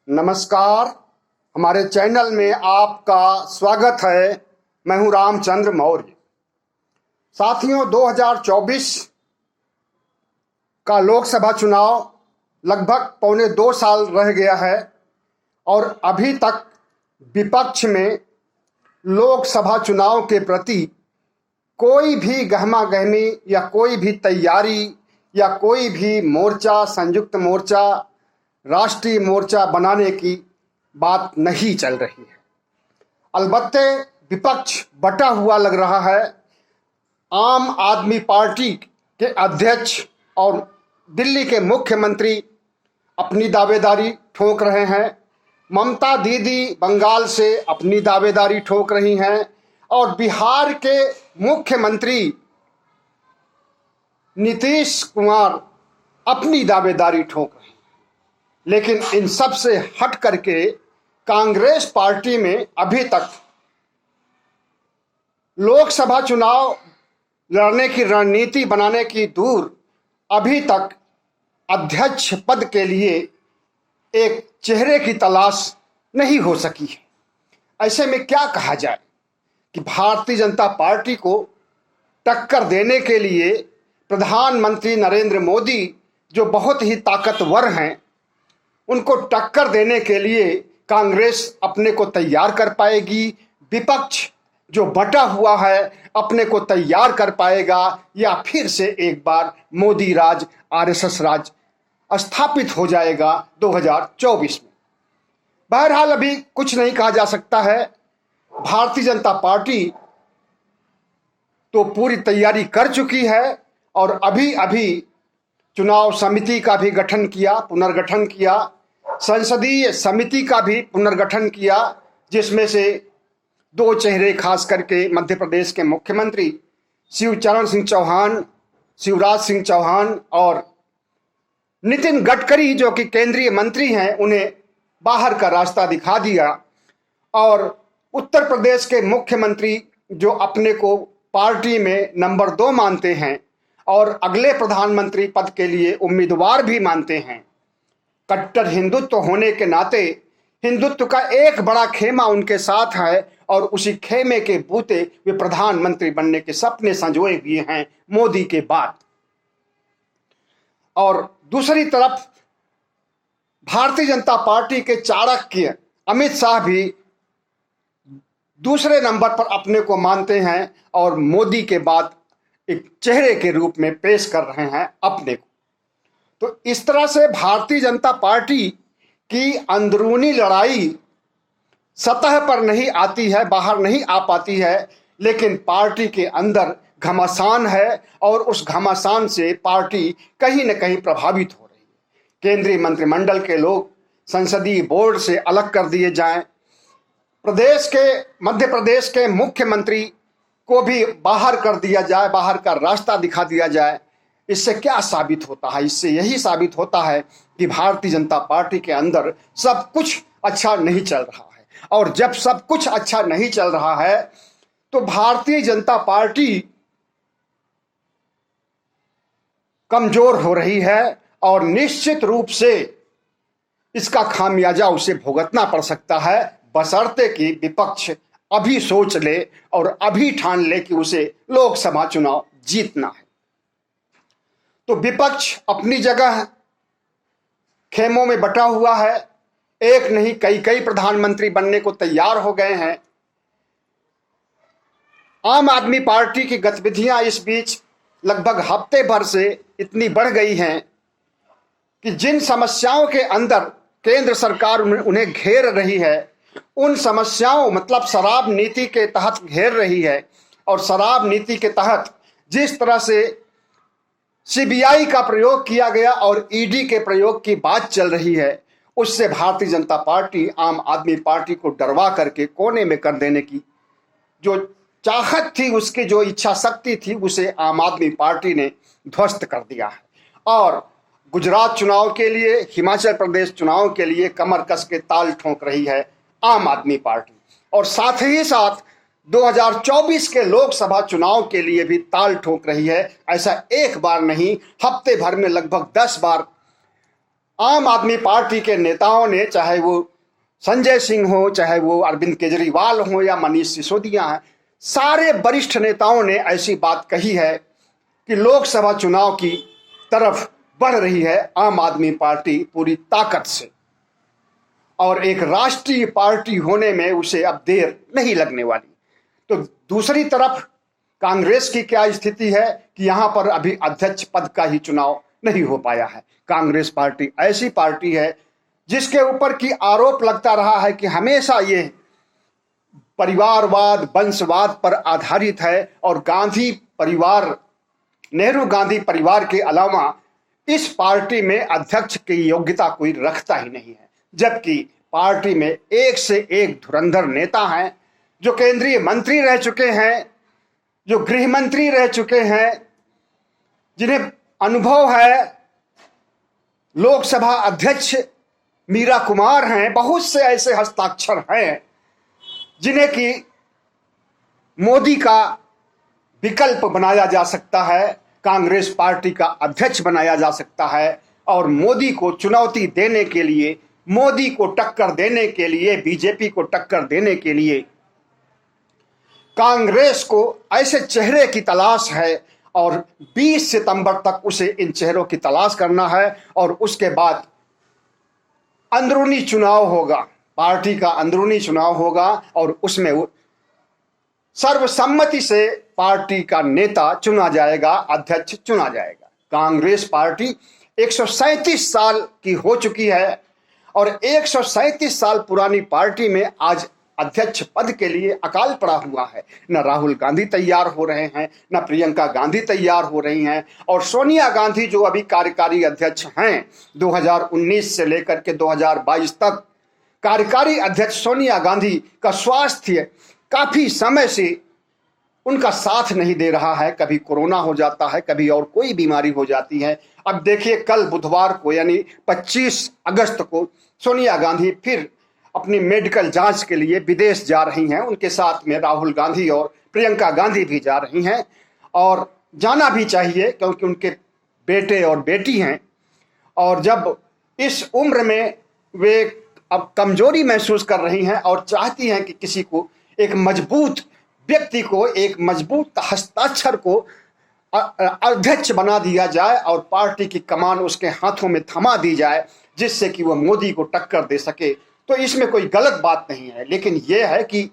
नमस्कार। हमारे चैनल में आपका स्वागत है। मैं हूं रामचंद्र मौर्य। साथियों, 2024 का लोकसभा चुनाव लगभग पौने 2 साल रह गया है और अभी तक विपक्ष में लोकसभा चुनाव के प्रति कोई भी गहमा-गहमी या कोई भी तैयारी या कोई भी मोर्चा, संयुक्त मोर्चा, राष्ट्रीय मोर्चा बनाने की बात नहीं चल रही है। अलबत्ते विपक्ष बटा हुआ लग रहा है। आम आदमी पार्टी के अध्यक्ष और दिल्ली के मुख्यमंत्री अपनी दावेदारी ठोक रहे हैं। ममता दीदी बंगाल से अपनी दावेदारी ठोक रही हैं और बिहार के मुख्यमंत्री नीतीश कुमार अपनी दावेदारी ठोक रहे हैं। लेकिन इन सब से हट करके कांग्रेस पार्टी में अभी तक लोकसभा चुनाव लड़ने की रणनीति बनाने की दूर, अभी तक अध्यक्ष पद के लिए एक चेहरे की तलाश नहीं हो सकी है। ऐसे में क्या कहा जाए कि भारतीय जनता पार्टी को टक्कर देने के लिए प्रधानमंत्री नरेंद्र मोदी, जो बहुत ही ताकतवर हैं, उनको टक्कर देने के लिए कांग्रेस अपने को तैयार कर पाएगी, विपक्ष जो बटा हुआ है अपने को तैयार कर पाएगा, या फिर से एक बार मोदी राज, आरएसएस राज स्थापित हो जाएगा 2024 में। बहरहाल अभी कुछ नहीं कहा जा सकता है। भारतीय जनता पार्टी तो पूरी तैयारी कर चुकी है और अभी अभी चुनाव समिति का भी गठन किया, पुनर्गठन किया, संसदीय समिति का भी पुनर्गठन किया, जिसमें से 2 चेहरे खास करके मध्य प्रदेश के मुख्यमंत्री शिवचरण सिंह चौहान, शिवराज सिंह चौहान और नितिन गडकरी, जो कि केंद्रीय मंत्री हैं, उन्हें बाहर का रास्ता दिखा दिया। और उत्तर प्रदेश के मुख्यमंत्री, जो अपने को पार्टी में नंबर 2 मानते हैं और अगले प्रधानमंत्री पद के लिए उम्मीदवार भी मानते हैं, कट्टर हिंदुत्व होने के नाते हिंदुत्व का एक बड़ा खेमा उनके साथ है और उसी खेमे के बूते वे प्रधानमंत्री बनने के सपने संजोए हुए हैं मोदी के बाद। और दूसरी तरफ भारतीय जनता पार्टी के चाणक्य अमित शाह भी दूसरे नंबर पर अपने को मानते हैं और मोदी के बाद एक चेहरे के रूप में पेश कर रहे हैं अपने को। तो इस तरह से भारतीय जनता पार्टी की अंदरूनी लड़ाई सतह पर नहीं आती है, बाहर नहीं आ पाती है, लेकिन पार्टी के अंदर घमासान है और उस घमासान से पार्टी कहीं न कहीं प्रभावित हो रही है। केंद्रीय मंत्रिमंडल के लोग संसदीय बोर्ड से अलग कर दिए जाएं, मध्य प्रदेश के मुख्यमंत्री को भी बाहर कर दिया जाए, बाहर का रास्ता दिखा दिया जाए। इससे क्या साबित होता है? इससे यही साबित होता है कि भारतीय जनता पार्टी के अंदर सब कुछ अच्छा नहीं चल रहा है। और जब सब कुछ अच्छा नहीं चल रहा है तो भारतीय जनता पार्टी कमजोर हो रही है और निश्चित रूप से इसका खामियाजा उसे भुगतना पड़ सकता है, बशर्ते कि विपक्ष अभी सोच ले और अभी ठान ले कि उसे लोकसभा चुनाव जीतना है। तो विपक्ष अपनी जगह खेमों में बटा हुआ है। एक नहीं कई प्रधानमंत्री बनने को तैयार हो गए हैं। आम आदमी पार्टी की गतिविधियां इस बीच लगभग हफ्ते भर से इतनी बढ़ गई हैं कि जिन समस्याओं के अंदर केंद्र सरकार उन्हें घेर रही है, उन समस्याओं मतलब शराब नीति के तहत घेर रही है। और शराब नीति के तहत जिस तरह से सीबीआई का प्रयोग किया गया और ईडी के प्रयोग की बात चल रही है, उससे भारतीय जनता पार्टी आम आदमी पार्टी को डरवा करके कोने में कर देने की जो चाहत थी, उसकी जो इच्छा शक्ति थी, उसे आम आदमी पार्टी ने ध्वस्त कर दिया है। और गुजरात चुनाव के लिए, हिमाचल प्रदेश चुनाव के लिए कमर कस के ताल ठोक रही है आम आदमी पार्टी। और साथ ही साथ 2024 के लोकसभा चुनाव के लिए भी ताल ठोक रही है। ऐसा एक बार नहीं, हफ्ते भर में लगभग 10 बार आम आदमी पार्टी के नेताओं ने, चाहे वो संजय सिंह हो, चाहे वो अरविंद केजरीवाल हो या मनीष सिसोदिया हैं, सारे वरिष्ठ नेताओं ने ऐसी बात कही है कि लोकसभा चुनाव की तरफ बढ़ रही है आम आदमी पार्टी पूरी ताकत से, और एक राष्ट्रीय पार्टी होने में उसे अब देर नहीं लगने वाली। तो दूसरी तरफ कांग्रेस की क्या स्थिति है कि यहां पर अभी अध्यक्ष पद का ही चुनाव नहीं हो पाया है। कांग्रेस पार्टी ऐसी पार्टी है जिसके ऊपर की आरोप लगता रहा है कि हमेशा ये परिवारवाद, वंशवाद पर आधारित है, और गांधी परिवार, नेहरू गांधी परिवार के अलावा इस पार्टी में अध्यक्ष की योग्यता कोई रखता ही नहीं है। जबकि पार्टी में एक से एक धुरंधर नेता हैं, जो केंद्रीय मंत्री रह चुके हैं, जो गृह मंत्री रह चुके हैं, जिन्हें अनुभव है। लोकसभा अध्यक्ष मीरा कुमार हैं। बहुत से ऐसे हस्ताक्षर हैं जिन्हें कि मोदी का विकल्प बनाया जा सकता है, कांग्रेस पार्टी का अध्यक्ष बनाया जा सकता है, और मोदी को चुनौती देने के लिए, मोदी को टक्कर देने के लिए, बीजेपी को टक्कर देने के लिए कांग्रेस को ऐसे चेहरे की तलाश है, और 20 सितंबर तक उसे इन चेहरों की तलाश करना है, और उसके बाद अंदरूनी चुनाव होगा, पार्टी का अंदरूनी चुनाव होगा, और उसमें सर्वसम्मति से पार्टी का नेता चुना जाएगा, अध्यक्ष चुना जाएगा। कांग्रेस पार्टी 137 साल की हो चुकी है, और 137 साल पुरानी पार्टी में आज अध्यक्ष पद के लिए अकाल पड़ा हुआ है। न राहुल गांधी तैयार हो रहे हैं, न प्रियंका गांधी तैयार हो रही हैं, और सोनिया गांधी जो अभी कार्यकारी अध्यक्ष हैं, 2019 से लेकर के 2022 तक कार्यकारी अध्यक्ष सोनिया गांधी का स्वास्थ्य काफी समय से उनका साथ नहीं दे रहा है। कभी कोरोना हो जाता है, कभी और कोई बीमारी हो जाती है। अब देखिए, कल बुधवार को यानी 25 अगस्त को सोनिया गांधी फिर अपनी मेडिकल जांच के लिए विदेश जा रही हैं। उनके साथ में राहुल गांधी और प्रियंका गांधी भी जा रही हैं, और जाना भी चाहिए क्योंकि उनके बेटे और बेटी हैं। और जब इस उम्र में वे अब कमजोरी महसूस कर रही हैं और चाहती हैं कि किसी को, एक मजबूत व्यक्ति को, एक मजबूत हस्ताक्षर को अध्यक्ष बना दिया जाए और पार्टी की कमान उसके हाथों में थमा दी जाए, जिससे कि वह मोदी को टक्कर दे सके, तो इसमें कोई गलत बात नहीं है। लेकिन यह है कि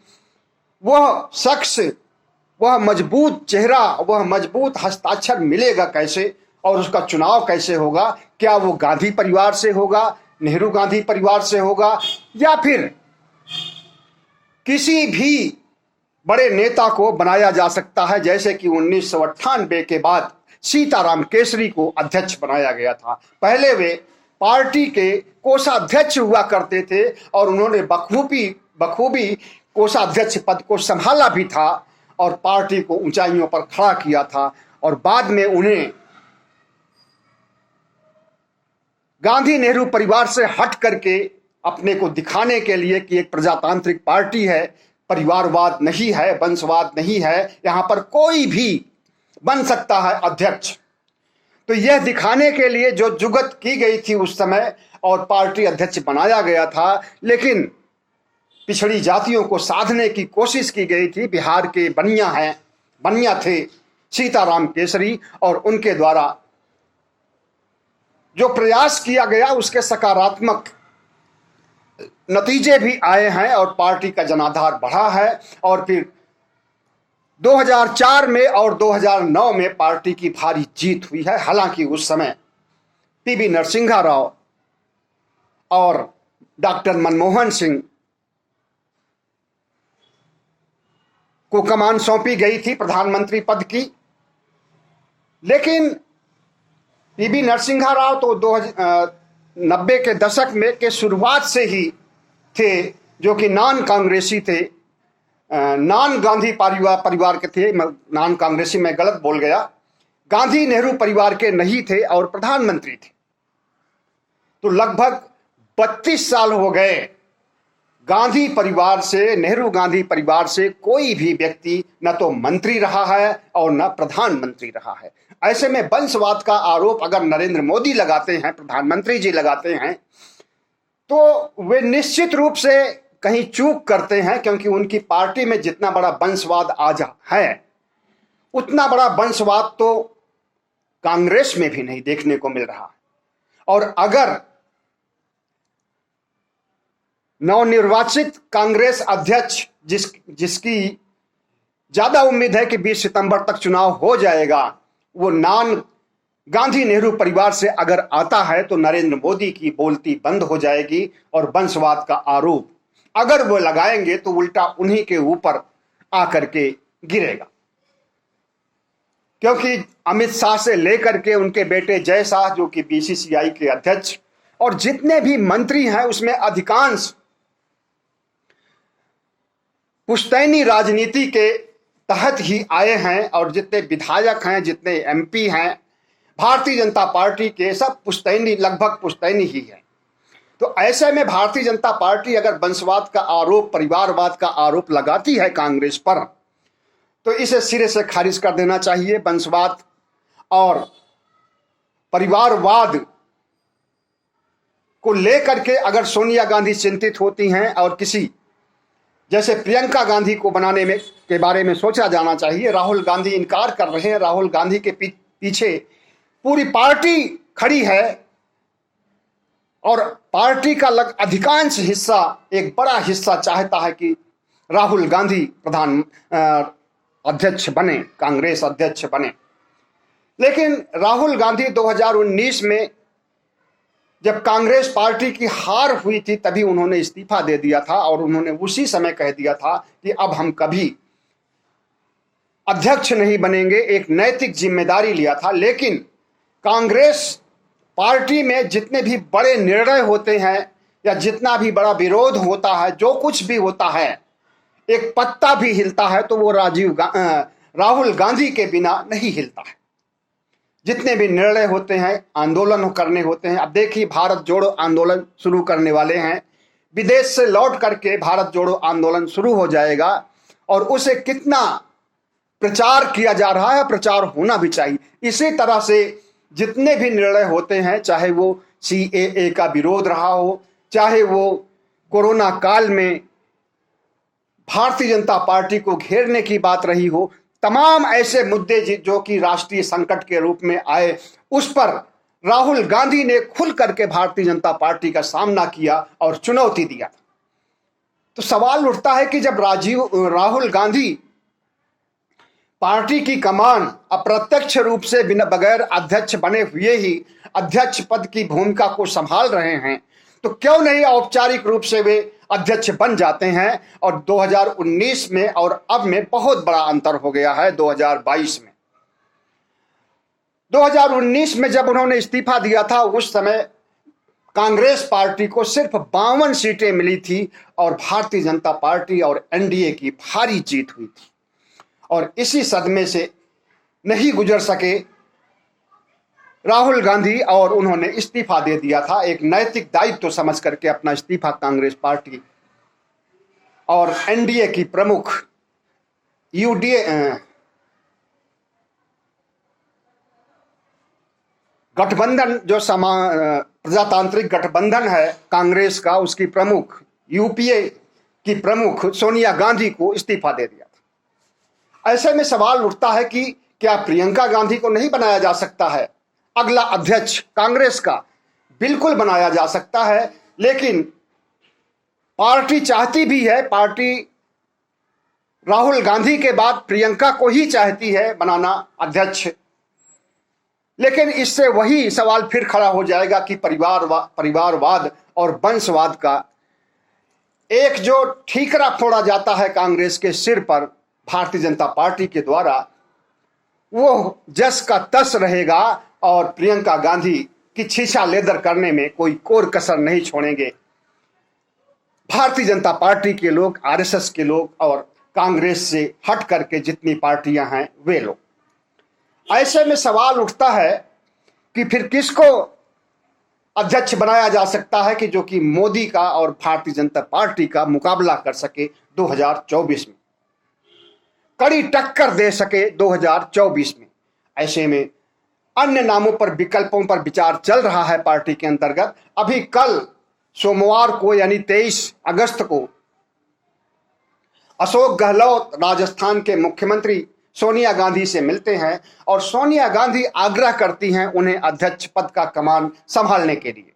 वह शख्स, वह मजबूत चेहरा, वह मजबूत हस्ताक्षर मिलेगा कैसे, और उसका चुनाव कैसे होगा? क्या वो गांधी परिवार से होगा, नेहरू गांधी परिवार से होगा, या फिर किसी भी बड़े नेता को बनाया जा सकता है, जैसे कि 1998 के बाद सीताराम केसरी को अध्यक्ष बनाया गया था। पहले वे पार्टी के कोषाध्यक्ष हुआ करते थे, और उन्होंने बखूबी कोषाध्यक्ष पद को संभाला भी था और पार्टी को ऊंचाइयों पर खड़ा किया था। और बाद में उन्हें गांधी नेहरू परिवार से हट करके अपने को दिखाने के लिए कि एक प्रजातांत्रिक पार्टी है, परिवारवाद नहीं है, वंशवाद नहीं है, यहां पर कोई भी बन सकता है अध्यक्ष, तो यह दिखाने के लिए जो जुगत की गई थी उस समय और पार्टी अध्यक्ष बनाया गया था। लेकिन पिछड़ी जातियों को साधने की कोशिश की गई थी। बिहार के बनिया थे सीताराम केसरी, और उनके द्वारा जो प्रयास किया गया उसके सकारात्मक नतीजे भी आए हैं और पार्टी का जनाधार बढ़ा है। और फिर 2004 में और 2009 में पार्टी की भारी जीत हुई है। हालांकि उस समय पीवी नरसिम्हा राव और डॉक्टर मनमोहन सिंह को कमान सौंपी गई थी प्रधानमंत्री पद की, लेकिन पीवी नरसिम्हा राव तो 90 के दशक में के शुरुआत से ही थे, जो कि नॉन कांग्रेसी थे, नॉन गांधी परिवार के थे। नॉन कांग्रेसी मैं गलत बोल गया, गांधी नेहरू परिवार के नहीं थे और प्रधानमंत्री थे। तो लगभग 32 साल हो गए गांधी परिवार से, नेहरू गांधी परिवार से कोई भी व्यक्ति न तो मंत्री रहा है और न प्रधानमंत्री रहा है। ऐसे में वंशवाद का आरोप अगर नरेंद्र मोदी लगाते हैं, प्रधानमंत्री जी लगाते हैं, तो वे निश्चित रूप से कहीं चूक करते हैं, क्योंकि उनकी पार्टी में जितना बड़ा वंशवाद आज है उतना बड़ा वंशवाद तो कांग्रेस में भी नहीं देखने को मिल रहा। और अगर नवनिर्वाचित कांग्रेस अध्यक्ष जिसकी ज्यादा उम्मीद है कि 20 सितंबर तक चुनाव हो जाएगा, वो नॉन गांधी नेहरू परिवार से अगर आता है तो नरेंद्र मोदी की बोलती बंद हो जाएगी और वंशवाद का आरोप अगर वो लगाएंगे तो उल्टा उन्हीं के ऊपर आकर के गिरेगा। क्योंकि अमित शाह से लेकर के उनके बेटे जय शाह जो कि बीसीसीआई के अध्यक्ष और जितने भी मंत्री हैं उसमें अधिकांश पुश्तैनी राजनीति के तहत ही आए हैं, और जितने विधायक हैं, जितने एमपी हैं भारतीय जनता पार्टी के, सब पुश्तैनी, लगभग पुश्तैनी ही है। तो ऐसे में भारतीय जनता पार्टी अगर वंशवाद का आरोप, परिवारवाद का आरोप लगाती है कांग्रेस पर, तो इसे सिरे से खारिज कर देना चाहिए। वंशवाद और परिवारवाद को लेकर के अगर सोनिया गांधी चिंतित होती हैं और किसी जैसे प्रियंका गांधी को बनाने में के बारे में सोचा जाना चाहिए। राहुल गांधी इनकार कर रहे हैं, राहुल गांधी के पीछे पूरी पार्टी खड़ी है और पार्टी का अधिकांश हिस्सा, एक बड़ा हिस्सा चाहता है कि राहुल गांधी प्रधान अध्यक्ष बने, कांग्रेस अध्यक्ष बने। लेकिन राहुल गांधी 2019 में जब कांग्रेस पार्टी की हार हुई थी तभी उन्होंने इस्तीफा दे दिया था और उन्होंने उसी समय कह दिया था कि अब हम कभी अध्यक्ष नहीं बनेंगे, एक नैतिक जिम्मेदारी लिया था। लेकिन कांग्रेस पार्टी में जितने भी बड़े निर्णय होते हैं या जितना भी बड़ा विरोध होता है, जो कुछ भी होता है, एक पत्ता भी हिलता है तो वो राहुल गांधी के बिना नहीं हिलता है। जितने भी निर्णय होते हैं, आंदोलन करने होते हैं। अब देखिए, भारत जोड़ो आंदोलन शुरू करने वाले हैं, विदेश से लौट करके भारत जोड़ो आंदोलन शुरू हो जाएगा और उसे कितना प्रचार किया जा रहा है, प्रचार होना भी चाहिए। इसी तरह से जितने भी निर्णय होते हैं, चाहे वो CAA का विरोध रहा हो, चाहे वो कोरोना काल में भारतीय जनता पार्टी को घेरने की बात रही हो, तमाम ऐसे मुद्दे जो कि राष्ट्रीय संकट के रूप में आए, उस पर राहुल गांधी ने खुल करके भारतीय जनता पार्टी का सामना किया और चुनौती दिया। तो सवाल उठता है कि जब राहुल गांधी पार्टी की कमान अप्रत्यक्ष रूप से बिना बगैर अध्यक्ष बने हुए ही अध्यक्ष पद की भूमिका को संभाल रहे हैं, तो क्यों नहीं औपचारिक रूप से वे अध्यक्ष बन जाते हैं। और 2019 में और अब में बहुत बड़ा अंतर हो गया है। 2022 में, 2019 में जब उन्होंने इस्तीफा दिया था उस समय कांग्रेस पार्टी को सिर्फ 52 सीटें मिली थी और भारतीय जनता पार्टी और एनडीए की भारी जीत हुई थी। और इसी सदमे से नहीं गुजर सके राहुल गांधी और उन्होंने इस्तीफा दे दिया था, एक नैतिक दायित्व तो समझ करके अपना इस्तीफा कांग्रेस पार्टी और एनडीए की प्रमुख यूडीए गठबंधन, जो प्रजातांत्रिक गठबंधन है कांग्रेस का, उसकी प्रमुख यूपीए की प्रमुख सोनिया गांधी को इस्तीफा दे दिया था। ऐसे में सवाल उठता है कि क्या प्रियंका गांधी को नहीं बनाया जा सकता है अगला अध्यक्ष कांग्रेस का? बिल्कुल बनाया जा सकता है, लेकिन पार्टी चाहती भी है, पार्टी राहुल गांधी के बाद प्रियंका को ही चाहती है बनाना अध्यक्ष। लेकिन इससे वही सवाल फिर खड़ा हो जाएगा कि परिवारवाद और वंशवाद का एक जो ठीकरा फोड़ा जाता है कांग्रेस के सिर पर भारतीय जनता पार्टी के द्वारा, वो जस का तस रहेगा और प्रियंका गांधी की छीछा लेदर करने में कोई कोर कसर नहीं छोड़ेंगे भारतीय जनता पार्टी के लोग, आरएसएस के लोग और कांग्रेस से हट करके जितनी पार्टियां हैं वे लोग। ऐसे में सवाल उठता है कि फिर किसको अध्यक्ष बनाया जा सकता है कि जो कि मोदी का और भारतीय जनता पार्टी का मुकाबला कर सके 2024 में, कड़ी टक्कर दे सके 2024 में। ऐसे में अन्य नामों पर, विकल्पों पर विचार चल रहा है पार्टी के अंतर्गत। अभी कल सोमवार को यानी 23 अगस्त को अशोक गहलोत राजस्थान के मुख्यमंत्री सोनिया गांधी से मिलते हैं और सोनिया गांधी आग्रह करती हैं उन्हें अध्यक्ष पद का कमान संभालने के लिए।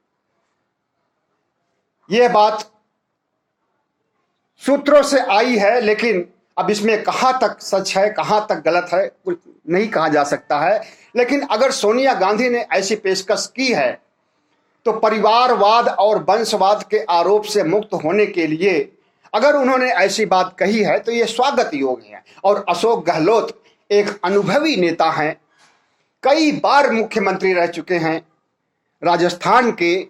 यह बात सूत्रों से आई है, लेकिन अब इसमें कहां तक सच है कहां तक गलत है कुछ नहीं कहा जा सकता है। लेकिन अगर सोनिया गांधी ने ऐसी पेशकश की है तो परिवारवाद और वंशवाद के आरोप से मुक्त होने के लिए अगर उन्होंने ऐसी बात कही है तो यह स्वागत योग्य है। और अशोक गहलोत एक अनुभवी नेता हैं, कई बार मुख्यमंत्री रह चुके हैं राजस्थान के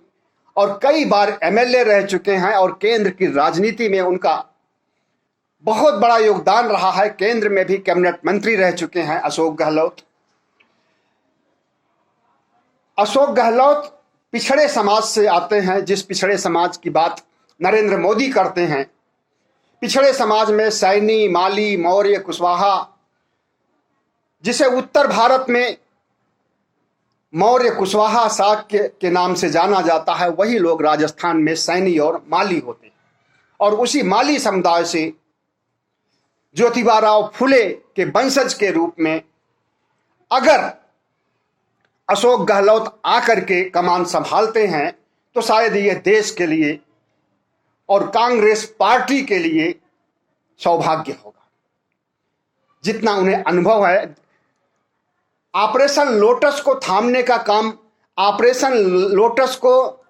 और कई बार एमएलए रह चुके हैं और केंद्र की राजनीति में उनका बहुत बड़ा योगदान रहा है। केंद्र में भी कैबिनेट मंत्री रह चुके हैं अशोक गहलोत। अशोक गहलोत पिछड़े समाज से आते हैं, जिस पिछड़े समाज की बात नरेंद्र मोदी करते हैं। पिछड़े समाज में सैनी, माली, मौर्य, कुशवाहा, जिसे उत्तर भारत में मौर्य, कुशवाहा, शाक्य के नाम से जाना जाता है, वही लोग राजस्थान में सैनी और माली होते हैं। और उसी माली समुदाय से ज्योतिबा फुले के वंशज के रूप में अगर अशोक गहलोत आकर के कमान संभालते हैं तो शायद ये देश के लिए और कांग्रेस पार्टी के लिए सौभाग्य होगा। जितना उन्हें अनुभव है, ऑपरेशन लोटस को थामने का काम, ऑपरेशन लोटस को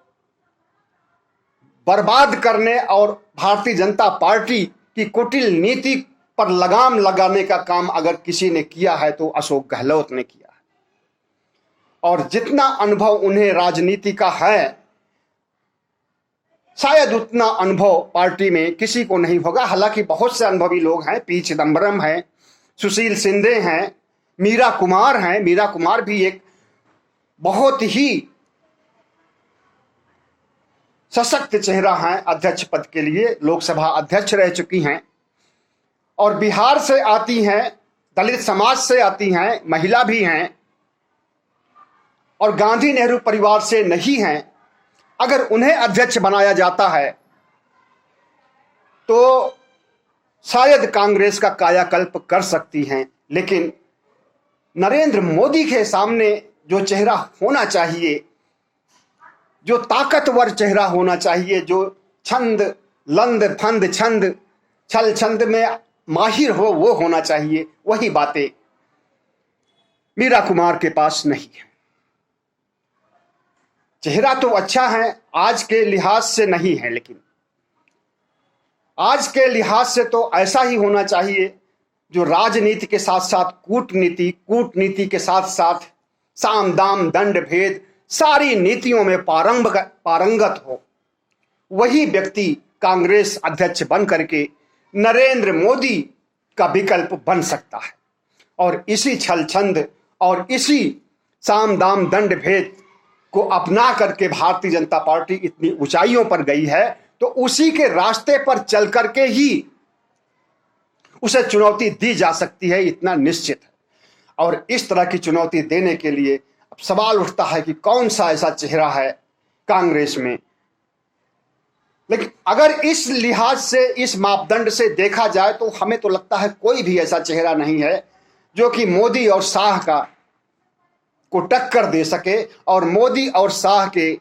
बर्बाद करने और भारतीय जनता पार्टी की कुटिल नीति पर लगाम लगाने का काम अगर किसी ने किया है तो अशोक गहलोत ने किया है। और जितना अनुभव उन्हें राजनीति का है, शायद उतना अनुभव पार्टी में किसी को नहीं होगा। हालांकि बहुत से अनुभवी लोग हैं, पी चिदम्बरम हैं, सुशील शिंदे हैं, मीरा कुमार हैं। मीरा कुमार भी एक बहुत ही सशक्त चेहरा हैं, अध्यक्ष पद के लिए लोकसभा अध्यक्ष रह चुकी हैं और बिहार से आती हैं, दलित समाज से आती हैं, महिला भी हैं और गांधी नेहरू परिवार से नहीं हैं। अगर उन्हें अध्यक्ष बनाया जाता है तो शायद कांग्रेस का कायाकल्प कर सकती हैं। लेकिन नरेंद्र मोदी के सामने जो चेहरा होना चाहिए, जो ताकतवर चेहरा होना चाहिए, जो छंद लंद फंद छंद छल छंद में माहिर हो, वो होना चाहिए, वही बातें मीरा कुमार के पास नहीं है। चेहरा तो अच्छा है, आज के लिहाज से नहीं है, लेकिन आज के लिहाज से तो ऐसा ही होना चाहिए जो राजनीति के साथ साथ कूटनीति, कूटनीति के साथ साथ साम दाम दंड भेद सारी नीतियों में पारंगत हो। वही व्यक्ति कांग्रेस अध्यक्ष बन करके नरेंद्र मोदी का विकल्प बन सकता है। और इसी छल छंद और इसी साम दाम दंड भेद को अपना करके भारतीय जनता पार्टी इतनी ऊंचाइयों पर गई है, तो उसी के रास्ते पर चल करके ही उसे चुनौती दी जा सकती है, इतना निश्चित है। और इस तरह की चुनौती देने के लिए अब सवाल उठता है कि कौन सा ऐसा चेहरा है कांग्रेस में। लेकिन अगर इस लिहाज से, इस मापदंड से देखा जाए तो हमें तो लगता है कोई भी ऐसा चेहरा नहीं है जो कि मोदी और शाह का को टक्कर दे सके और मोदी और शाह के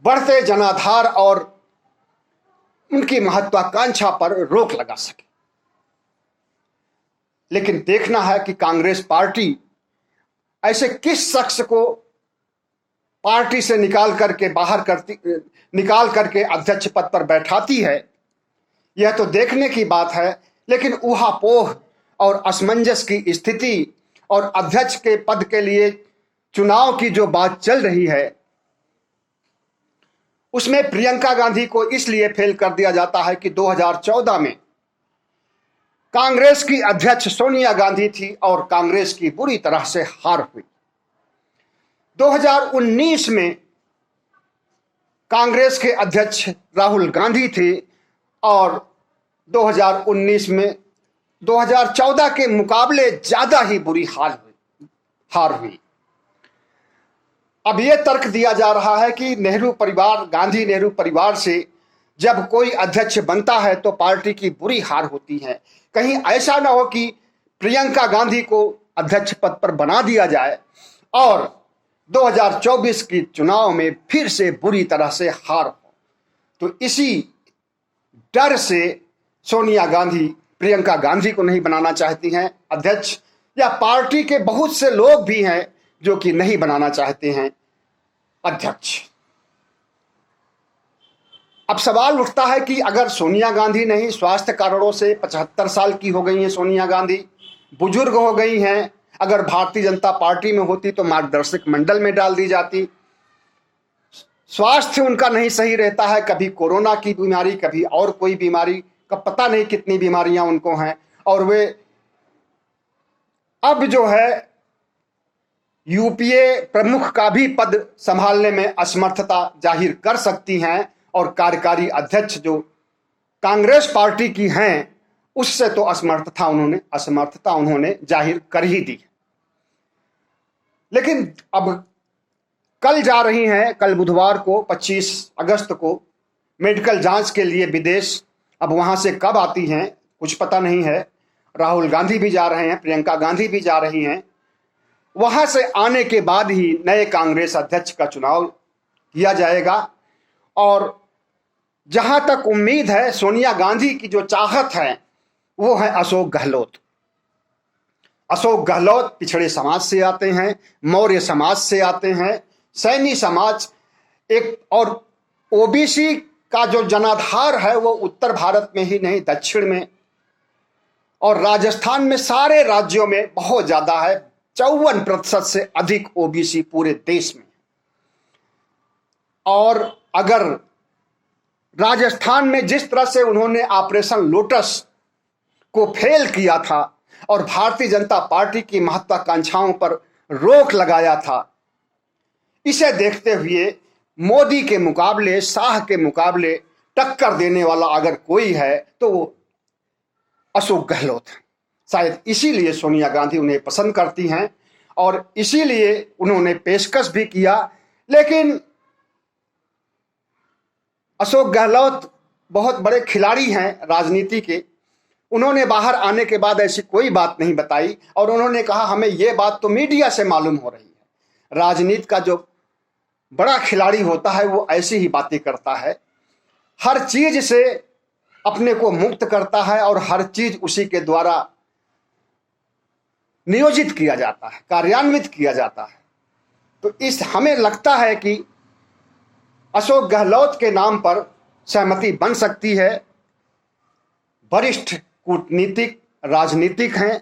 बढ़ते जनाधार और उनकी महत्वाकांक्षा पर रोक लगा सके। लेकिन देखना है कि कांग्रेस पार्टी ऐसे किस शख्स को पार्टी से निकाल करके अध्यक्ष पद पर बैठाती है, यह तो देखने की बात है। लेकिन ऊहापोह और असमंजस की स्थिति और अध्यक्ष के पद के लिए चुनाव की जो बात चल रही है, उसमें प्रियंका गांधी को इसलिए फेल कर दिया जाता है कि 2014 में कांग्रेस की अध्यक्ष सोनिया गांधी थी और कांग्रेस की बुरी तरह से हार हुई। 2019 में कांग्रेस के अध्यक्ष राहुल गांधी थे और 2019 में 2014 के मुकाबले ज्यादा ही बुरी हाल हुई। हार हुई। अब यह तर्क दिया जा रहा है कि नेहरू परिवार, गांधी नेहरू परिवार से जब कोई अध्यक्ष बनता है तो पार्टी की बुरी हार होती है। कहीं ऐसा ना हो कि प्रियंका गांधी को अध्यक्ष पद पर बना दिया जाए और 2024 की चुनाव में फिर से बुरी तरह से हार हो। तो इसी डर से सोनिया गांधी प्रियंका गांधी को नहीं बनाना चाहती हैं अध्यक्ष, या पार्टी के बहुत से लोग भी हैं जो कि नहीं बनाना चाहते हैं अध्यक्ष। अब सवाल उठता है कि अगर सोनिया गांधी नहीं, स्वास्थ्य कारणों से 75 साल की हो गई हैं सोनिया गांधी, बुजुर्ग हो गई हैं, अगर भारतीय जनता पार्टी में होती तो मार्गदर्शक मंडल में डाल दी जाती। स्वास्थ्य उनका नहीं सही रहता है, कभी कोरोना की बीमारी, कभी और कोई बीमारी, का पता नहीं कितनी बीमारियां उनको हैं, और वे अब जो है यूपीए प्रमुख का भी पद संभालने में असमर्थता जाहिर कर सकती हैं, और कार्यकारी अध्यक्ष जो कांग्रेस पार्टी की हैं उससे तो असमर्थता उन्होंने जाहिर कर ही दी। लेकिन अब कल जा रही हैं, कल बुधवार को 25 अगस्त को मेडिकल जांच के लिए विदेश। अब वहां से कब आती हैं कुछ पता नहीं है। राहुल गांधी भी जा रहे हैं, प्रियंका गांधी भी जा रही हैं। वहां से आने के बाद ही नए कांग्रेस अध्यक्ष का चुनाव किया जाएगा। और जहां तक उम्मीद है, सोनिया गांधी की जो चाहत है वो है अशोक गहलोत। अशोक गहलोत पिछड़े समाज से आते हैं, मौर्य समाज से आते हैं, सैनी समाज एक, और ओबीसी का जो जनाधार है वो उत्तर भारत में ही नहीं, दक्षिण में और राजस्थान में, सारे राज्यों में बहुत ज्यादा है। 54% से अधिक ओबीसी पूरे देश में। और अगर राजस्थान में जिस तरह से उन्होंने ऑपरेशन लोटस को फेल किया था और भारतीय जनता पार्टी की महत्वाकांक्षाओं पर रोक लगाया था, इसे देखते हुए मोदी के मुकाबले, शाह के मुकाबले टक्कर देने वाला अगर कोई है तो वो अशोक गहलोत है। शायद इसीलिए सोनिया गांधी उन्हें पसंद करती हैं और इसीलिए उन्होंने पेशकश भी किया। लेकिन अशोक गहलोत बहुत बड़े खिलाड़ी हैं राजनीति के। उन्होंने बाहर आने के बाद ऐसी कोई बात नहीं बताई और उन्होंने कहा हमें ये बात तो मीडिया से मालूम हो रही है। राजनीति का जो बड़ा खिलाड़ी होता है वो ऐसी ही बातें करता है, हर चीज से अपने को मुक्त करता है और हर चीज उसी के द्वारा नियोजित किया जाता है, कार्यान्वित किया जाता है। तो इस हमें लगता है कि अशोक गहलोत के नाम पर सहमति बन सकती है। वरिष्ठ कूटनीतिक, राजनीतिक हैं,